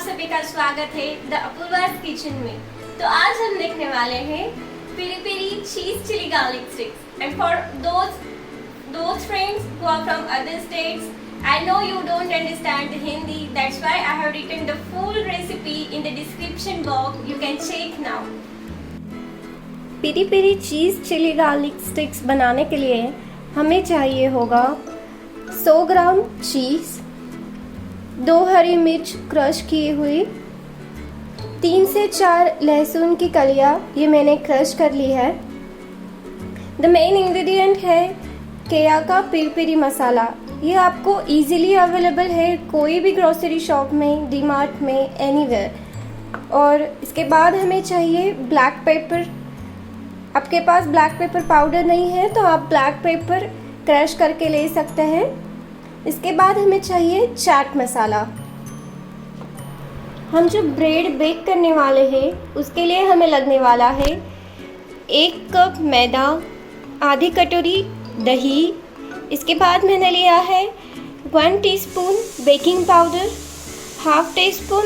सभी का स्वागत है द अपूर्वास किचन में। तो आज हम देखने वाले हैं peri peri cheese chilli garlic sticks. And for those friends who are from other states, I know you don't understand Hindi, that's why I have written the full recipe in the description box. You can check now. Peri peri cheese chilli garlic sticks बनाने के लिए हमें चाहिए होगा 100 ग्राम चीज़, 2 हरी मिर्च crush की हुई, 3 से 4 लहसुन की कलियाँ, ये मैंने क्रश कर ली है। द मेन इंग्रेडिएंट है केया का पेरी पेरी मसाला। ये आपको इजीली अवेलेबल है कोई भी ग्रोसरी शॉप में, डी मार्ट में, एनीवेयर। और इसके बाद हमें चाहिए ब्लैक पेपर। आपके पास ब्लैक पेपर पाउडर नहीं है तो आप ब्लैक पेपर क्रश करके ले सकते हैं। इसके बाद हमें चाहिए चाट मसाला। हम जो ब्रेड बेक करने वाले हैं उसके लिए हमें लगने वाला है 1 कप मैदा, आधी कटोरी दही। इसके बाद मैंने लिया है 1 teaspoon baking powder, half teaspoon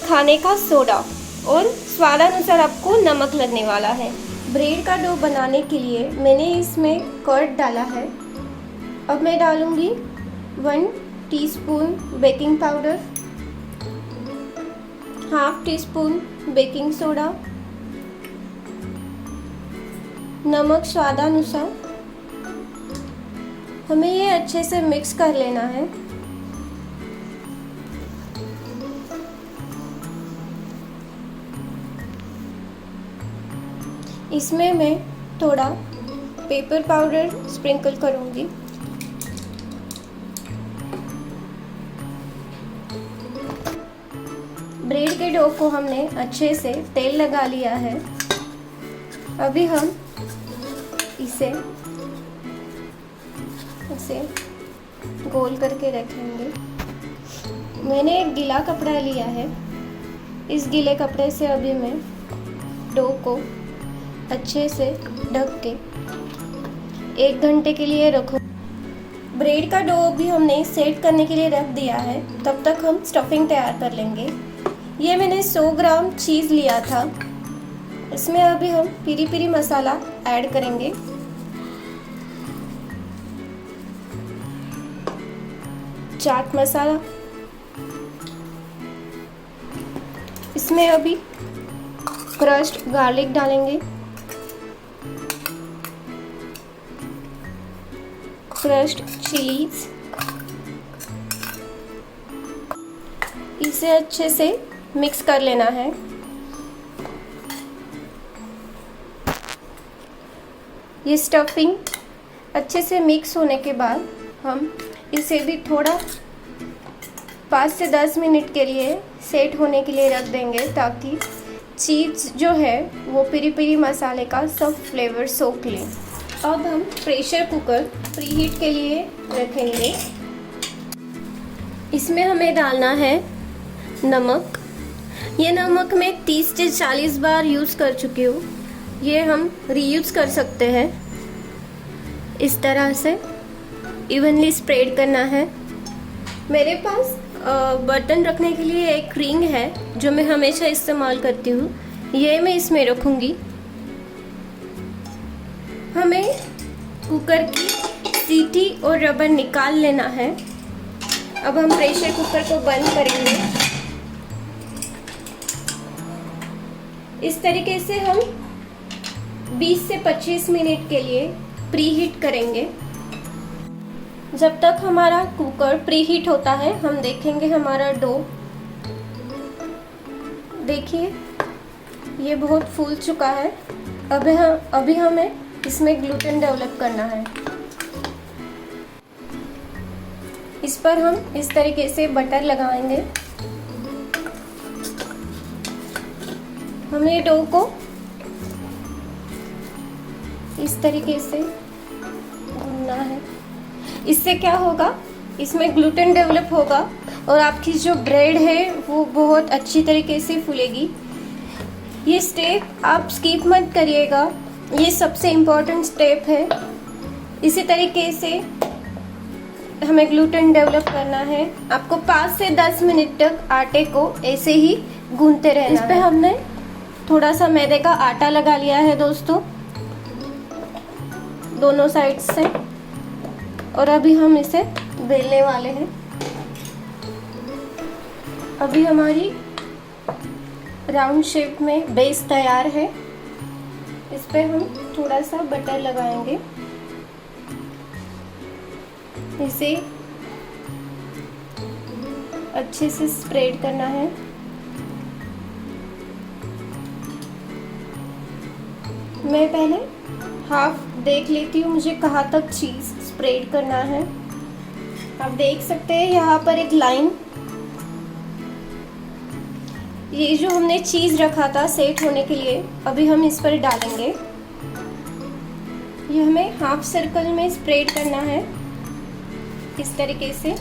खाने का सोडा और स्वादानुसार आपको नमक लगने वाला है। ब्रेड का डो बनाने के लिए मैंने इसमें कर्ड डाला है। अब मैं डालूँगी 1 teaspoon baking powder, half teaspoon baking soda, नमक स्वादानुसार। हमें ये अच्छे से मिक्स कर लेना है। इसमें मैं थोड़ा पेपर पाउडर स्प्रिंकल करूँगी। ब्रेड के डो को हमने अच्छे से तेल लगा लिया है। अभी हम इसे गोल करके रखेंगे। मैंने एक गीला कपड़ा लिया है। इस गीले कपड़े से अभी मैं डो को अच्छे से ढक के 1 घंटे के लिए रखूँ। ब्रेड का डो भी हमने सेट करने के लिए रख दिया है। तब तक हम स्टफिंग तैयार कर लेंगे। ये मैंने 100 ग्राम चीज़ लिया था। इसमें अभी हम पेरी पेरी मसाला ऐड करेंगे। चाट मसाला, इसमें अभी क्रश्ड गार्लिक डालेंगे, क्रश्ड चिलीज। इसे अच्छे से मिक्स कर लेना है। ये स्टफिंग अच्छे से मिक्स होने के बाद हम इसे भी थोड़ा 5 से 10 मिनट के लिए सेट होने के लिए रख देंगे, ताकि चीज़ जो है वो पेरी पेरी मसाले का सब फ्लेवर सोख ले। अब हम प्रेशर कुकर प्रीहीट के लिए रखेंगे। इसमें हमें डालना है नमक। ये नमक मैं 30 से 40 बार यूज़ कर चुकी हूँ। ये हम रीयूज़ कर सकते हैं। इस तरह से इवनली स्प्रेड करना है। मेरे पास बर्तन रखने के लिए एक रिंग है जो मैं हमेशा इस्तेमाल करती हूँ। ये मैं इसमें रखूँगी। हमें कुकर की सीटी और रबर निकाल लेना है। अब हम प्रेशर कुकर को बंद करेंगे। इस तरीके से हम 20 से 25 मिनट के लिए प्रीहीट करेंगे। जब तक हमारा कुकर प्रीहीट होता है हम देखेंगे हमारा डो। देखिए ये बहुत फूल चुका है। अभी हमें इसमें ग्लूटेन डेवलप करना है। इस पर हम इस तरीके से बटर लगाएंगे। हमें डो को इस तरीके से भूनना है। इससे क्या होगा, इसमें ग्लूटेन डेवलप होगा और आपकी जो ब्रेड है वो बहुत अच्छी तरीके से फूलेगी। ये स्टेप आप स्किप मत करिएगा, ये सबसे इम्पोर्टेंट स्टेप है। इसी तरीके से हमें ग्लूटेन डेवलप करना है। आपको 5 से 10 मिनट तक आटे को ऐसे ही गूंथते रहना है। इस पे हमने थोड़ा सा मैदे का आटा लगा लिया है दोस्तों, दोनों साइड से, और अभी हम इसे बेलने वाले हैं। अभी हमारी राउंड शेप में बेस तैयार है। इस पे हम थोड़ा सा बटर लगाएंगे, इसे अच्छे से स्प्रेड करना है। मैं पहले हाफ देख लेती हूँ मुझे कहाँ तक चीज़ स्प्रेड करना है। आप देख सकते हैं यहाँ पर एक लाइन, ये जो हमने चीज़ रखा था सेट होने के लिए, अभी हम इस पर डालेंगे। ये हमें हाफ सर्कल में स्प्रेड करना है इस तरीके से।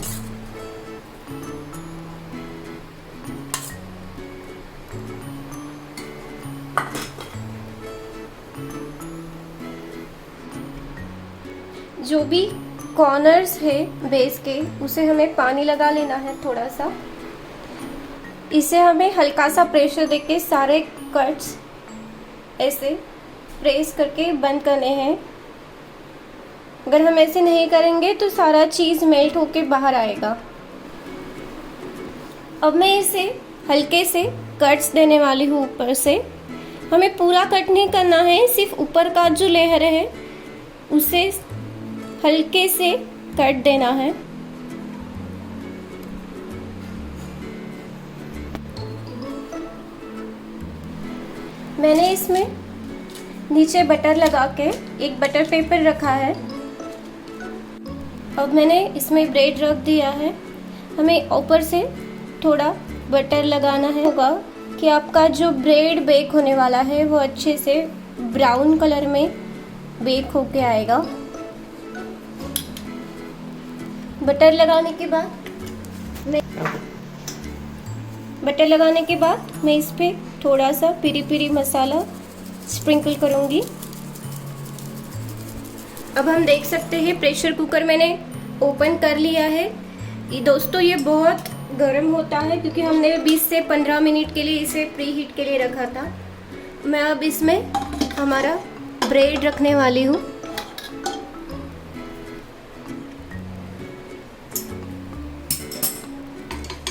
जो भी कॉर्नर्स है बेस के, उसे हमें पानी लगा लेना है थोड़ा सा। इसे हमें हल्का सा प्रेशर देके सारे कट्स ऐसे प्रेस करके बंद करने हैं। अगर हम ऐसे नहीं करेंगे तो सारा चीज़ मेल्ट होके बाहर आएगा। अब मैं इसे हल्के से कट्स देने वाली हूँ ऊपर से। हमें पूरा कट नहीं करना है, सिर्फ ऊपर का जो लेयर है उसे हल्के से कट देना है। मैंने इसमें नीचे बटर लगा के एक बटर पेपर रखा है। अब मैंने इसमें ब्रेड रख दिया है। हमें ऊपर से थोड़ा बटर लगाना है, होगा कि आपका जो ब्रेड बेक होने वाला है वो अच्छे से ब्राउन कलर में बेक होके आएगा। बटर लगाने के बाद मैं इस पे थोड़ा सा पिरी पिरी मसाला स्प्रिंकल करूँगी। अब हम देख सकते हैं प्रेशर कुकर मैंने ओपन कर लिया है। ये दोस्तों ये बहुत गर्म होता है क्योंकि हमने 20 से 15 मिनट के लिए इसे प्री हीट के लिए रखा था। मैं अब इसमें हमारा ब्रेड रखने वाली हूँ।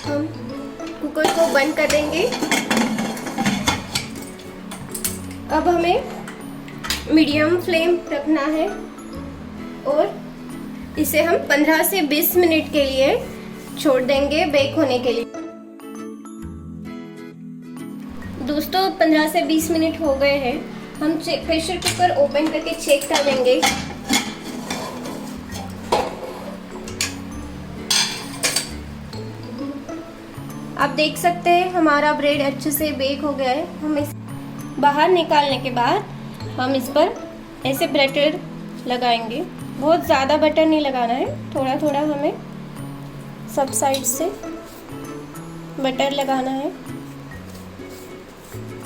हम कुकर को बंद कर देंगे। अब हमें मीडियम फ्लेम रखना है और इसे हम 15 से 20 मिनट के लिए छोड़ देंगे बेक होने के लिए। दोस्तों 15 से 20 मिनट हो गए हैं। हम प्रेशर कुकर ओपन करके चेक कर लेंगे। आप देख सकते हैं हमारा ब्रेड अच्छे से बेक हो गया है। हम इस बाहर निकालने के बाद हम इस पर ऐसे बटर लगाएंगे। बहुत ज़्यादा बटर नहीं लगाना है, थोड़ा थोड़ा हमें सब साइड से बटर लगाना है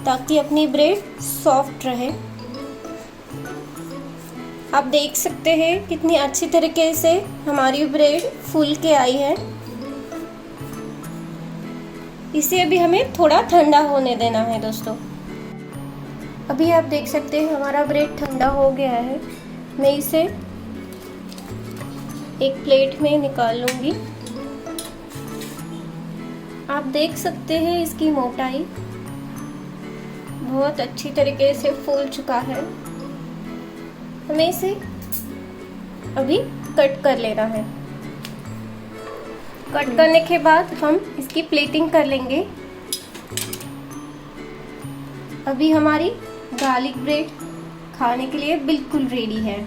ताकि अपनी ब्रेड सॉफ्ट रहे। आप देख सकते हैं कितनी अच्छी तरीके से हमारी ब्रेड फूल के आई है। इसे अभी हमें थोड़ा ठंडा होने देना है दोस्तों। अभी आप देख सकते हैं हमारा ब्रेड ठंडा हो गया है। मैं इसे एक प्लेट में निकाल लूँगी। आप देख सकते हैं इसकी मोटाई बहुत अच्छी तरीके से फूल चुका है। हमें इसे अभी कट कर लेना है। कट करने के बाद हम इसकी प्लेटिंग कर लेंगे। अभी हमारी गार्लिक ब्रेड खाने के लिए बिल्कुल रेडी है।